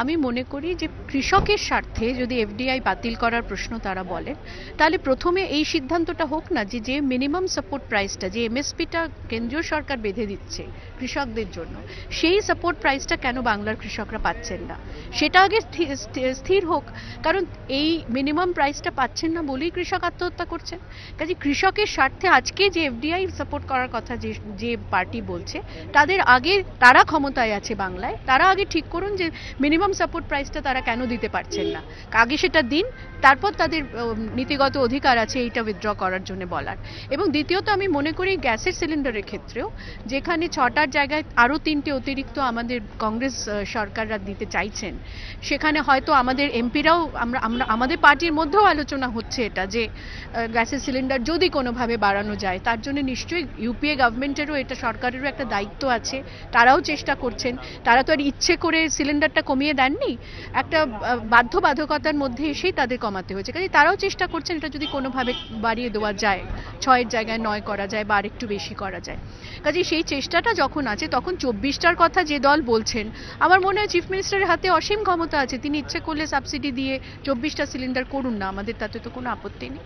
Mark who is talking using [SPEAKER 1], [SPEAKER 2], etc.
[SPEAKER 1] আমি মনে করি যে কৃষকের স্বার্থে যদি এফডিআই বাতিল করার প্রশ্ন তারা বলেন, তাহলে প্রথমে এই সিদ্ধান্তটা হোক না যে যে মিনিমাম সাপোর্ট প্রাইসটা, যে এমএসপিটা কেন্দ্রীয় সরকার বেঁধে দিচ্ছে কৃষকদের জন্য, সেই সাপোর্ট প্রাইসটা কেন বাংলার কৃষকরা পাচ্ছেন না সেটা আগে স্থির হোক। কারণ এই মিনিমাম প্রাইসটা পাচ্ছেন না বলেই কৃষক আত্মহত্যা করছেন। কাজে কৃষকের স্বার্থে আজকে যে এফডিআই সাপোর্ট করার কথা যে যে পার্টি বলছে, তাদের আগে, তারা ক্ষমতায় আছে বাংলায়, তারা আগে ঠিক করুন যে মিনিমাম সাপোর্ট প্রাইসটা তারা কেন দিতে পারছেন না, আগে সেটা দিন, তারপর তাদের নীতিগত অধিকার আছে এইটা উইথড্র করার জন্য বলার। এবং দ্বিতীয়ত আমি মনে করি গ্যাসের সিলিন্ডারের ক্ষেত্রেও যেখানে 6টার জায়গায় আরও 3টে অতিরিক্ত আমাদের কংগ্রেস সরকাররা দিতে চাইছেন, সেখানে হয়তো আমাদের এমপিরাও, আমরা আমাদের পার্টির মধ্যেও আলোচনা হচ্ছে এটা যে গ্যাসের সিলিন্ডার যদি কোনোভাবে বাড়ানো যায়, তার জন্য নিশ্চয়ই ইউপিএ গভর্নমেন্টেরও, এটা সরকারেরও একটা দায়িত্ব আছে, তারাও চেষ্টা করছেন। তারা তো আর ইচ্ছে করে সিলিন্ডারটা কমিয়ে দেননি, একটা বাধ্যবাধকতার মধ্যে এসেই তাদের কমাতে হয়েছে। কাজে তারাও চেষ্টা করছেন এটা যদি কোনোভাবে বাড়িয়ে দেওয়া যায়, 6-এর জায়গায় 9 করা যায় বা আরেকটু বেশি করা যায়। কাজে সেই চেষ্টাটা যখন আছে, তখন 24টার কথা যে দল বলছেন, আমার মনে হয় চিফ মিনিস্টারের হাতে অসীম ক্ষমতা আছে, তিনি ইচ্ছে করলে সাবসিডি দিয়ে 24টা সিলিন্ডার করুন না, আমাদের তাতে তো কোনো আপত্তি নেই।